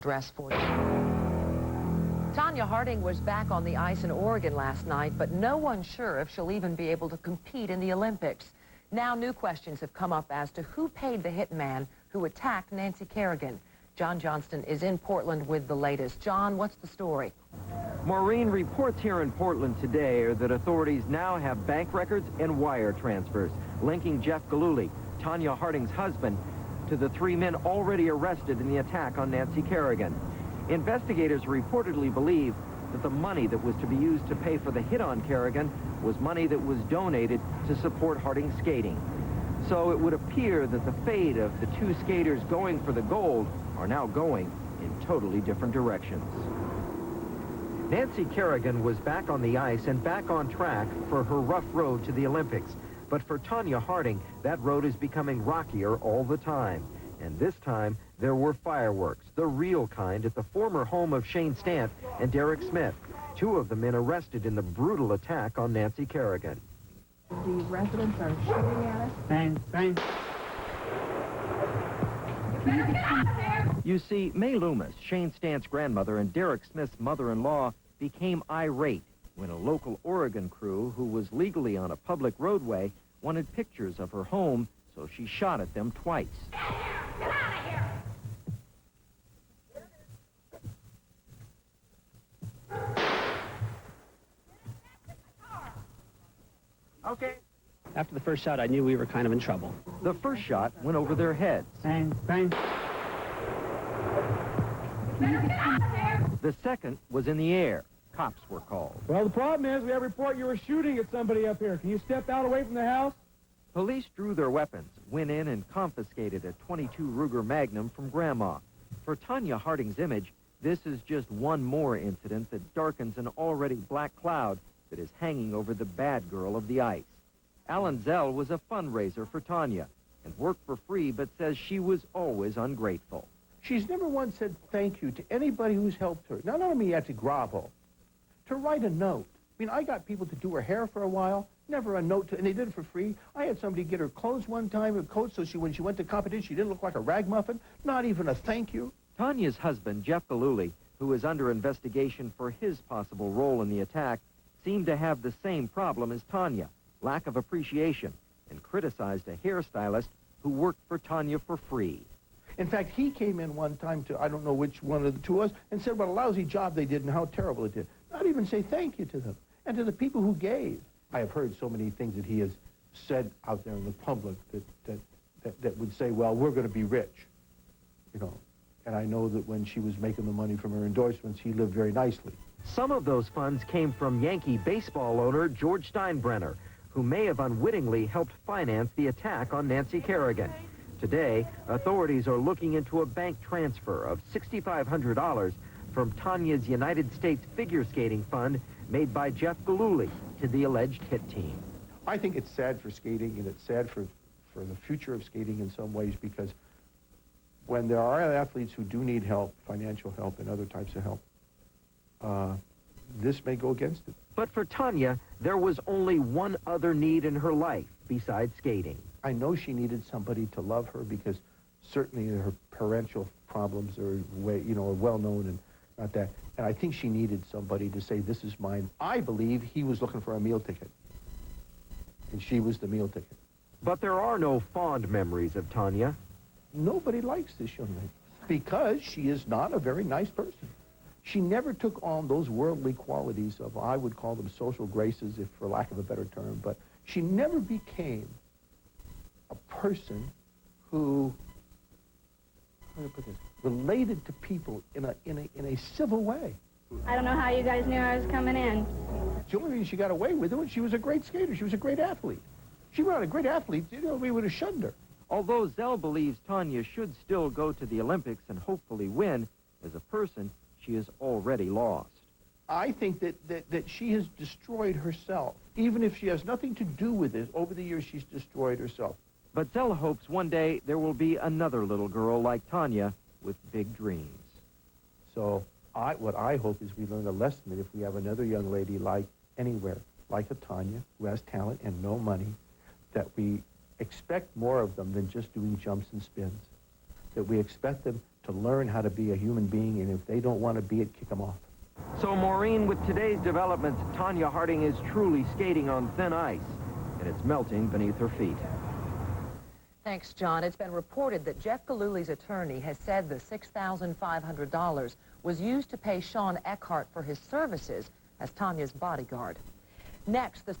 dress for you. Tonya Harding was back on the ice in Oregon last night, but no one's sure if she'll even be able to compete in the Olympics. Now new questions have come up as to who paid the hitman who attacked Nancy Kerrigan. John Johnston is in Portland with the latest. John, what's the story? Maureen, reports here in Portland today are that authorities now have bank records and wire transfers linking Jeff Gillooly, Tonya Harding's husband, to the three men already arrested in the attack on Nancy Kerrigan. Investigators reportedly believe that the money that was to be used to pay for the hit on Kerrigan was money that was donated to support Harding's skating. So it would appear that the fate of the two skaters going for the gold are now going in totally different directions. Nancy Kerrigan was back on the ice and back on track for her rough road to the Olympics. But for Tonya Harding, that road is becoming rockier all the time. And this time, there were fireworks, the real kind, at the former home of Shane Stant and Derek Smith, two of the men arrested in the brutal attack on Nancy Kerrigan. The residents are shooting at us. Bang, bang. You see, May Loomis, Shane Stant's grandmother, and Derek Smith's mother-in-law became irate when a local Oregon crew who was legally on a public roadway wanted pictures of her home, so she shot at them twice. Get out of here! Okay. After the first shot, I knew we were kind of in trouble. The first shot went over their heads. Bang, bang. The second was in the air. Cops were called. Well, the problem is we have a report you were shooting at somebody up here. Can you step out away from the house? Police drew their weapons, went in and confiscated a .22 Ruger Magnum from Grandma. For Tonya Harding's image, this is just one more incident that darkens an already black cloud that is hanging over the bad girl of the ice. Alan Zell was a fundraiser for Tonya and worked for free, but says she was always ungrateful. She's never once said thank you to anybody who's helped her. Not only at to grovel, to write a note. I mean, I got people to do her hair for a while, never a note, and they did it for free. I had somebody get her clothes one time, her coat, so when she went to competition, she didn't look like a ragamuffin. Not even a thank you. Tonya's husband, Jeff Gillooly, who is under investigation for his possible role in the attack, seemed to have the same problem as Tonya, lack of appreciation, and criticized a hairstylist who worked for Tonya for free. In fact, he came in one time to, I don't know which one of the two was, and said what a lousy job they did and how terrible it did. Not even say thank you to them. And to the people who gave. I have heard so many things that he has said out there in the public that would say, well, we're going to be rich, you know. And I know that when she was making the money from her endorsements, he lived very nicely. Some of those funds came from Yankee baseball owner George Steinbrenner, who may have unwittingly helped finance the attack on Nancy Kerrigan. Today, authorities are looking into a bank transfer of $6,500 from Tonya's United States figure skating fund made by Jeff Gillooly to the alleged hit team. I think it's sad for skating, and it's sad for the future of skating in some ways, because when there are athletes who do need help, financial help and other types of help, this may go against it. But for Tonya, there was only one other need in her life besides skating. I know she needed somebody to love her, because certainly her parental problems are well known and not that. And I think she needed somebody to say, this is mine. I believe he was looking for a meal ticket, and she was the meal ticket. But there are no fond memories of Tonya. Nobody likes this young lady because she is not a very nice person. She never took on those worldly qualities of, I would call them social graces, if for lack of a better term, but she never became a person who, how do I put this, related to people in a civil way. I don't know how you guys knew I was coming in. The only reason she got away with it was she was a great skater. She was a great athlete. She was not a great athlete, we would have shunned her. Although Zell believes Tonya should still go to the Olympics and hopefully win, as a person, she is already lost. I think that she has destroyed herself. Even if she has nothing to do with this, over the years she's destroyed herself. But Zell hopes one day there will be another little girl like Tonya with big dreams. So what I hope is we learn a lesson that if we have another young lady like anywhere, like a Tonya, who has talent and no money, that we expect more of them than just doing jumps and spins. That we expect them to learn how to be a human being, and if they don't want to be it, kick them off. So, Maureen, with today's developments, Tonya Harding is truly skating on thin ice, and it's melting beneath her feet. Thanks, John. It's been reported that Jeff Gillooly's attorney has said the $6,500 was used to pay Sean Eckhart for his services as Tonya's bodyguard. Next, the